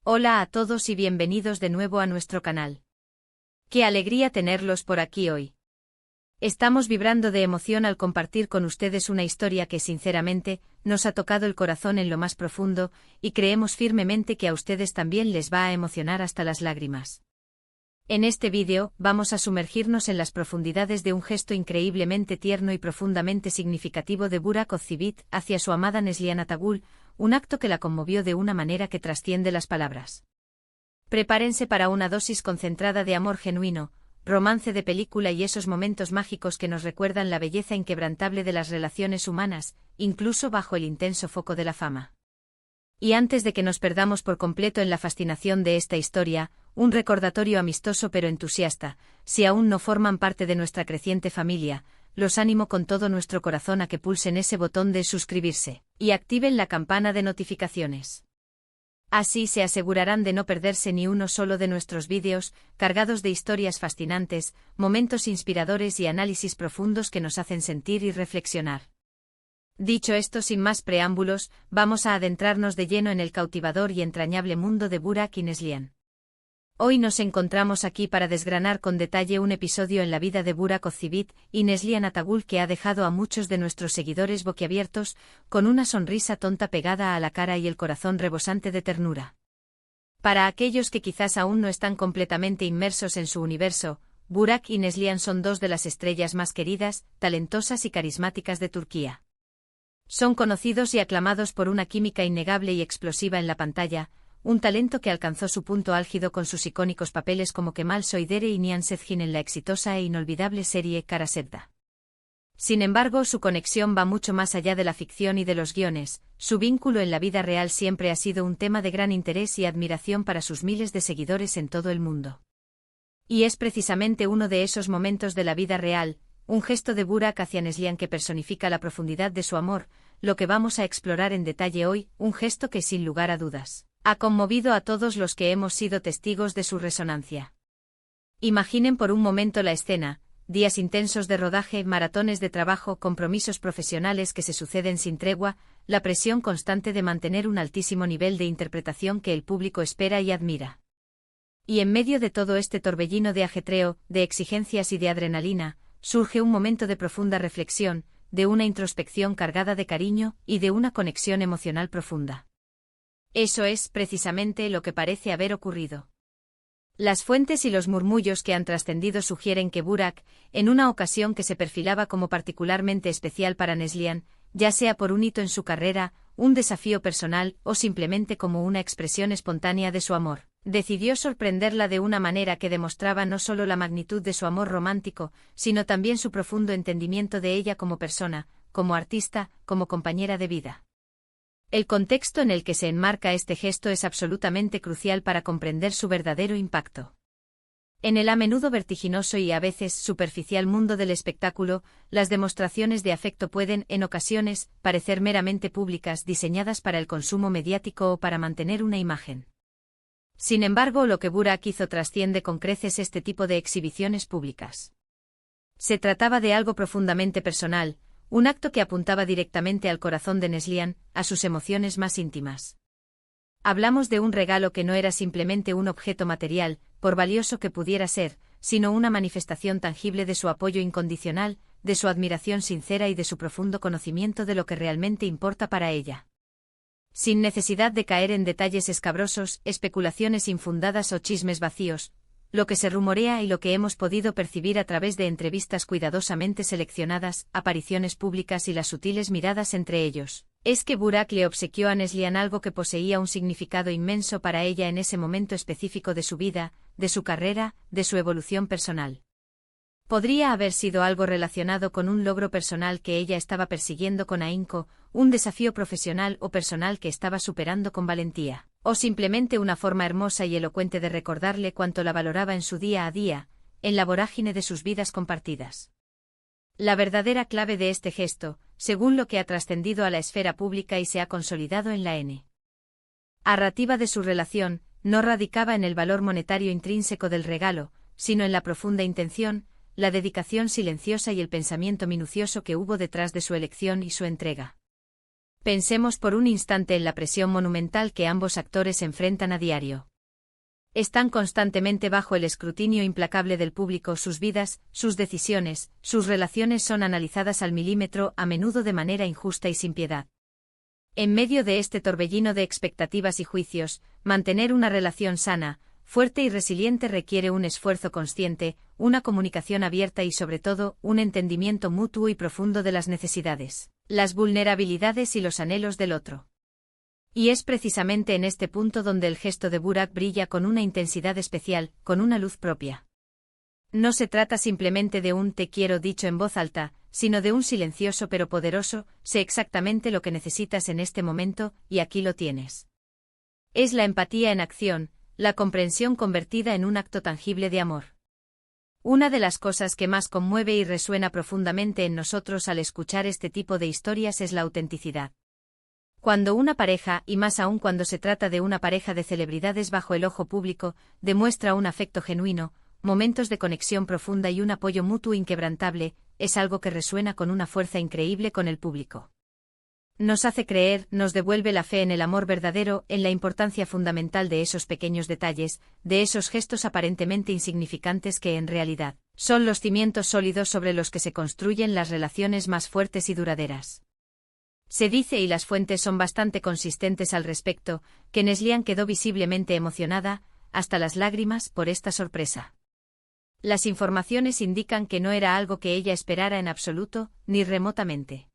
Hola a todos y bienvenidos de nuevo a nuestro canal. Qué alegría tenerlos por aquí hoy. Estamos vibrando de emoción al compartir con ustedes una historia que sinceramente nos ha tocado el corazón en lo más profundo y creemos firmemente que a ustedes también les va a emocionar hasta las lágrimas. En este vídeo vamos a sumergirnos en las profundidades de un gesto increíblemente tierno y profundamente significativo de Burak Ozçivit hacia su amada Neslihan Atagül, un acto que la conmovió de una manera que trasciende las palabras. Prepárense para una dosis concentrada de amor genuino, romance de película y esos momentos mágicos que nos recuerdan la belleza inquebrantable de las relaciones humanas, incluso bajo el intenso foco de la fama. Y antes de que nos perdamos por completo en la fascinación de esta historia, un recordatorio amistoso pero entusiasta: si aún no forman parte de nuestra creciente familia, los animo con todo nuestro corazón a que pulsen ese botón de suscribirse y activen la campana de notificaciones. Así se asegurarán de no perderse ni uno solo de nuestros vídeos, cargados de historias fascinantes, momentos inspiradores y análisis profundos que nos hacen sentir y reflexionar. Dicho esto, sin más preámbulos, vamos a adentrarnos de lleno en el cautivador y entrañable mundo de Burak y Neslihan. Hoy nos encontramos aquí para desgranar con detalle un episodio en la vida de Burak Ozçivit y Neslihan Atagül que ha dejado a muchos de nuestros seguidores boquiabiertos, con una sonrisa tonta pegada a la cara y el corazón rebosante de ternura. Para aquellos que quizás aún no están completamente inmersos en su universo, Burak y Neslihan son dos de las estrellas más queridas, talentosas y carismáticas de Turquía. Son conocidos y aclamados por una química innegable y explosiva en la pantalla, un talento que alcanzó su punto álgido con sus icónicos papeles como Kemal Soydere y Nihan Sezgin en la exitosa e inolvidable serie Kara Sevda. Sin embargo, su conexión va mucho más allá de la ficción y de los guiones. Su vínculo en la vida real siempre ha sido un tema de gran interés y admiración para sus miles de seguidores en todo el mundo. Y es precisamente uno de esos momentos de la vida real, un gesto de Burak hacia Neslihan que personifica la profundidad de su amor, lo que vamos a explorar en detalle hoy, un gesto que sin lugar a dudas ha conmovido a todos los que hemos sido testigos de su resonancia. Imaginen por un momento la escena: días intensos de rodaje, maratones de trabajo, compromisos profesionales que se suceden sin tregua, la presión constante de mantener un altísimo nivel de interpretación que el público espera y admira. Y en medio de todo este torbellino de ajetreo, de exigencias y de adrenalina, surge un momento de profunda reflexión, de una introspección cargada de cariño y de una conexión emocional profunda. Eso es precisamente lo que parece haber ocurrido. Las fuentes y los murmullos que han trascendido sugieren que Burak, en una ocasión que se perfilaba como particularmente especial para Neslihan, ya sea por un hito en su carrera, un desafío personal o simplemente como una expresión espontánea de su amor, decidió sorprenderla de una manera que demostraba no solo la magnitud de su amor romántico, sino también su profundo entendimiento de ella como persona, como artista, como compañera de vida. El contexto en el que se enmarca este gesto es absolutamente crucial para comprender su verdadero impacto. En el a menudo vertiginoso y a veces superficial mundo del espectáculo, las demostraciones de afecto pueden, en ocasiones, parecer meramente públicas, diseñadas para el consumo mediático o para mantener una imagen. Sin embargo, lo que Burak hizo trasciende con creces este tipo de exhibiciones públicas. Se trataba de algo profundamente personal, un acto que apuntaba directamente al corazón de Neslihan, a sus emociones más íntimas. Hablamos de un regalo que no era simplemente un objeto material, por valioso que pudiera ser, sino una manifestación tangible de su apoyo incondicional, de su admiración sincera y de su profundo conocimiento de lo que realmente importa para ella. Sin necesidad de caer en detalles escabrosos, especulaciones infundadas o chismes vacíos, lo que se rumorea y lo que hemos podido percibir a través de entrevistas cuidadosamente seleccionadas, apariciones públicas y las sutiles miradas entre ellos, es que Burak le obsequió a Neslihan algo que poseía un significado inmenso para ella en ese momento específico de su vida, de su carrera, de su evolución personal. Podría haber sido algo relacionado con un logro personal que ella estaba persiguiendo con ahínco, un desafío profesional o personal que estaba superando con valentía, o simplemente una forma hermosa y elocuente de recordarle cuánto la valoraba en su día a día, en la vorágine de sus vidas compartidas. La verdadera clave de este gesto, según lo que ha trascendido a la esfera pública y se ha consolidado en la narrativa de su relación, no radicaba en el valor monetario intrínseco del regalo, sino en la profunda intención, la dedicación silenciosa y el pensamiento minucioso que hubo detrás de su elección y su entrega. Pensemos por un instante en la presión monumental que ambos actores enfrentan a diario. Están constantemente bajo el escrutinio implacable del público, sus vidas, sus decisiones, sus relaciones son analizadas al milímetro, a menudo de manera injusta y sin piedad. En medio de este torbellino de expectativas y juicios, mantener una relación sana, fuerte y resiliente requiere un esfuerzo consciente, una comunicación abierta y sobre todo, un entendimiento mutuo y profundo de las necesidades, las vulnerabilidades y los anhelos del otro. Y es precisamente en este punto donde el gesto de Burak brilla con una intensidad especial, con una luz propia. No se trata simplemente de un te quiero dicho en voz alta, sino de un silencioso pero poderoso, sé exactamente lo que necesitas en este momento, y aquí lo tienes. Es la empatía en acción, la comprensión convertida en un acto tangible de amor. Una de las cosas que más conmueve y resuena profundamente en nosotros al escuchar este tipo de historias es la autenticidad. Cuando una pareja, y más aún cuando se trata de una pareja de celebridades bajo el ojo público, demuestra un afecto genuino, momentos de conexión profunda y un apoyo mutuo inquebrantable, es algo que resuena con una fuerza increíble con el público. Nos hace creer, nos devuelve la fe en el amor verdadero, en la importancia fundamental de esos pequeños detalles, de esos gestos aparentemente insignificantes que en realidad son los cimientos sólidos sobre los que se construyen las relaciones más fuertes y duraderas. Se dice, y las fuentes son bastante consistentes al respecto, que Neslihan quedó visiblemente emocionada, hasta las lágrimas, por esta sorpresa. Las informaciones indican que no era algo que ella esperara en absoluto, ni remotamente.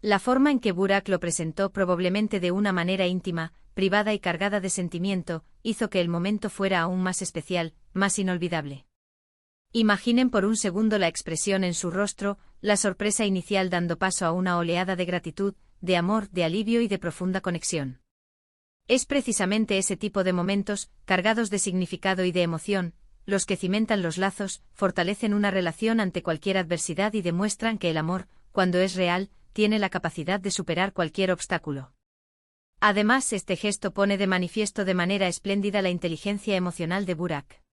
La forma en que Burak lo presentó, probablemente de una manera íntima, privada y cargada de sentimiento, hizo que el momento fuera aún más especial, más inolvidable. Imaginen por un segundo la expresión en su rostro, la sorpresa inicial dando paso a una oleada de gratitud, de amor, de alivio y de profunda conexión. Es precisamente ese tipo de momentos, cargados de significado y de emoción, los que cimentan los lazos, fortalecen una relación ante cualquier adversidad y demuestran que el amor, cuando es real, tiene la capacidad de superar cualquier obstáculo. Además, este gesto pone de manifiesto de manera espléndida la inteligencia emocional de Burak.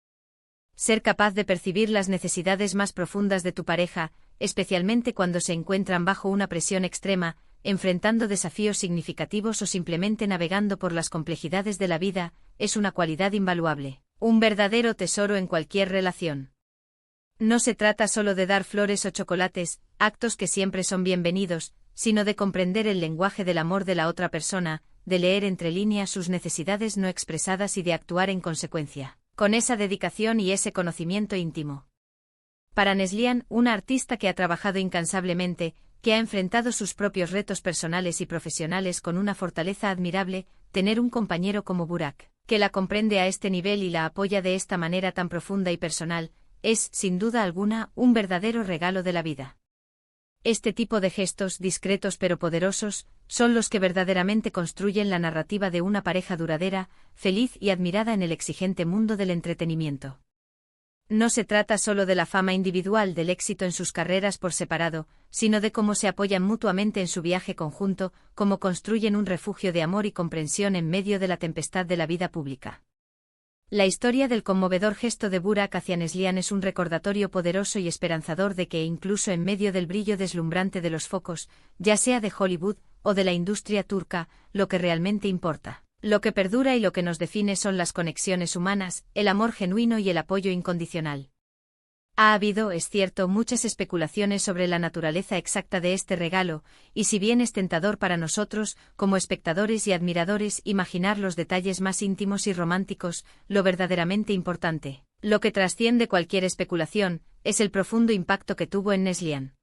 Ser capaz de percibir las necesidades más profundas de tu pareja, especialmente cuando se encuentran bajo una presión extrema, enfrentando desafíos significativos o simplemente navegando por las complejidades de la vida, es una cualidad invaluable, un verdadero tesoro en cualquier relación. No se trata solo de dar flores o chocolates, actos que siempre son bienvenidos, sino de comprender el lenguaje del amor de la otra persona, de leer entre líneas sus necesidades no expresadas y de actuar en consecuencia, con esa dedicación y ese conocimiento íntimo. Para Neslihan, una artista que ha trabajado incansablemente, que ha enfrentado sus propios retos personales y profesionales con una fortaleza admirable, tener un compañero como Burak, que la comprende a este nivel y la apoya de esta manera tan profunda y personal, es, sin duda alguna, un verdadero regalo de la vida. Este tipo de gestos, discretos pero poderosos, son los que verdaderamente construyen la narrativa de una pareja duradera, feliz y admirada en el exigente mundo del entretenimiento. No se trata solo de la fama individual, del éxito en sus carreras por separado, sino de cómo se apoyan mutuamente en su viaje conjunto, cómo construyen un refugio de amor y comprensión en medio de la tempestad de la vida pública. La historia del conmovedor gesto de Burak hacia Neslihan es un recordatorio poderoso y esperanzador de que incluso en medio del brillo deslumbrante de los focos, ya sea de Hollywood o de la industria turca, lo que realmente importa, lo que perdura y lo que nos define son las conexiones humanas, el amor genuino y el apoyo incondicional. Ha habido, es cierto, muchas especulaciones sobre la naturaleza exacta de este regalo, y si bien es tentador para nosotros, como espectadores y admiradores, imaginar los detalles más íntimos y románticos, lo verdaderamente importante, lo que trasciende cualquier especulación, es el profundo impacto que tuvo en Neslihan.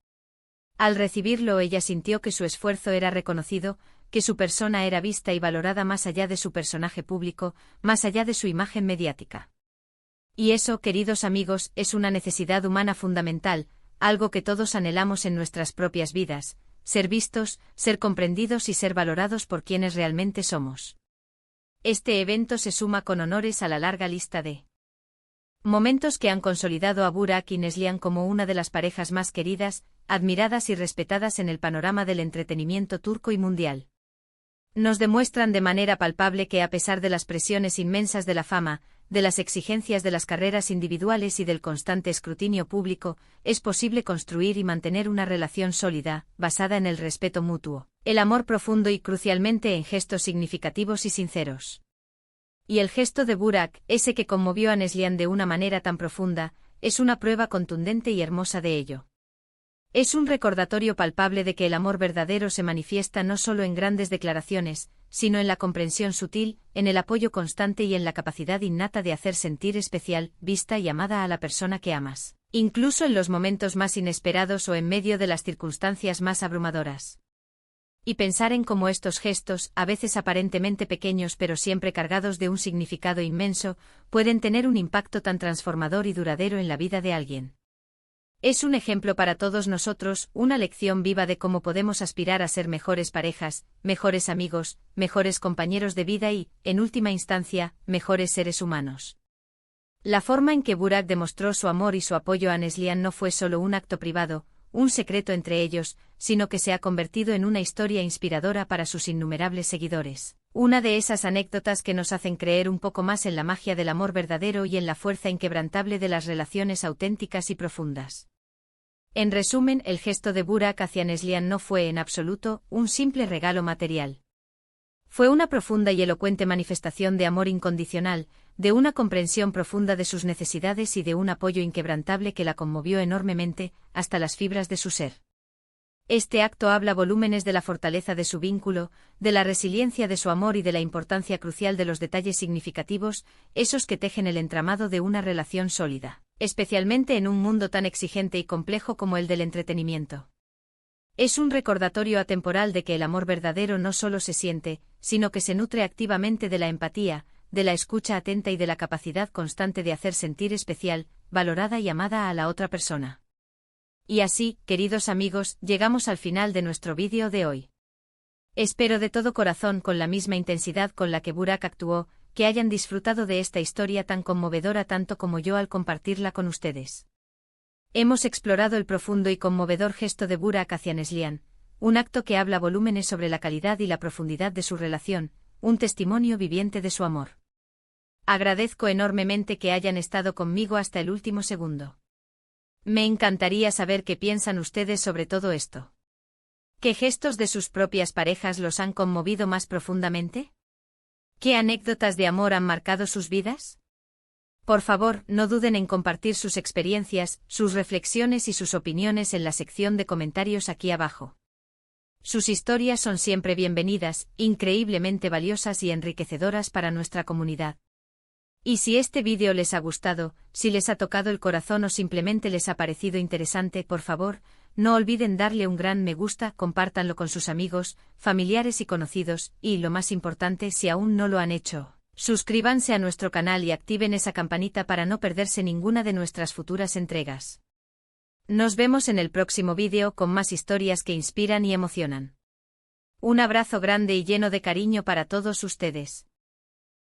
Al recibirlo, ella sintió que su esfuerzo era reconocido, que su persona era vista y valorada más allá de su personaje público, más allá de su imagen mediática. Y eso, queridos amigos, es una necesidad humana fundamental, algo que todos anhelamos en nuestras propias vidas, ser vistos, ser comprendidos y ser valorados por quienes realmente somos. Este evento se suma con honores a la larga lista de momentos que han consolidado a Burak y Neslihan como una de las parejas más queridas, admiradas y respetadas en el panorama del entretenimiento turco y mundial. Nos demuestran de manera palpable que a pesar de las presiones inmensas de la fama, de las exigencias de las carreras individuales y del constante escrutinio público, es posible construir y mantener una relación sólida, basada en el respeto mutuo, el amor profundo y crucialmente en gestos significativos y sinceros. Y el gesto de Burak, ese que conmovió a Neslihan de una manera tan profunda, es una prueba contundente y hermosa de ello. Es un recordatorio palpable de que el amor verdadero se manifiesta no solo en grandes declaraciones, sino en la comprensión sutil, en el apoyo constante y en la capacidad innata de hacer sentir especial, vista y amada a la persona que amas, incluso en los momentos más inesperados o en medio de las circunstancias más abrumadoras. Y pensar en cómo estos gestos, a veces aparentemente pequeños pero siempre cargados de un significado inmenso, pueden tener un impacto tan transformador y duradero en la vida de alguien. Es un ejemplo para todos nosotros, una lección viva de cómo podemos aspirar a ser mejores parejas, mejores amigos, mejores compañeros de vida y, en última instancia, mejores seres humanos. La forma en que Burak demostró su amor y su apoyo a Neslihan no fue solo un acto privado, un secreto entre ellos, sino que se ha convertido en una historia inspiradora para sus innumerables seguidores. Una de esas anécdotas que nos hacen creer un poco más en la magia del amor verdadero y en la fuerza inquebrantable de las relaciones auténticas y profundas. En resumen, el gesto de Burak hacia Neslihan no fue en absoluto un simple regalo material. Fue una profunda y elocuente manifestación de amor incondicional, de una comprensión profunda de sus necesidades y de un apoyo inquebrantable que la conmovió enormemente, hasta las fibras de su ser. Este acto habla volúmenes de la fortaleza de su vínculo, de la resiliencia de su amor y de la importancia crucial de los detalles significativos, esos que tejen el entramado de una relación sólida, especialmente en un mundo tan exigente y complejo como el del entretenimiento. Es un recordatorio atemporal de que el amor verdadero no solo se siente, sino que se nutre activamente de la empatía, de la escucha atenta y de la capacidad constante de hacer sentir especial, valorada y amada a la otra persona. Y así, queridos amigos, llegamos al final de nuestro vídeo de hoy. Espero de todo corazón, con la misma intensidad con la que Burak actuó, que hayan disfrutado de esta historia tan conmovedora tanto como yo al compartirla con ustedes. Hemos explorado el profundo y conmovedor gesto de Burak hacia Neslihan, un acto que habla volúmenes sobre la calidad y la profundidad de su relación, un testimonio viviente de su amor. Agradezco enormemente que hayan estado conmigo hasta el último segundo. Me encantaría saber qué piensan ustedes sobre todo esto. ¿Qué gestos de sus propias parejas los han conmovido más profundamente? ¿Qué anécdotas de amor han marcado sus vidas? Por favor, no duden en compartir sus experiencias, sus reflexiones y sus opiniones en la sección de comentarios aquí abajo. Sus historias son siempre bienvenidas, increíblemente valiosas y enriquecedoras para nuestra comunidad. Y si este vídeo les ha gustado, si les ha tocado el corazón o simplemente les ha parecido interesante, por favor, no olviden darle un gran me gusta, compártanlo con sus amigos, familiares y conocidos, y lo más importante, si aún no lo han hecho, suscríbanse a nuestro canal y activen esa campanita para no perderse ninguna de nuestras futuras entregas. Nos vemos en el próximo vídeo con más historias que inspiran y emocionan. Un abrazo grande y lleno de cariño para todos ustedes.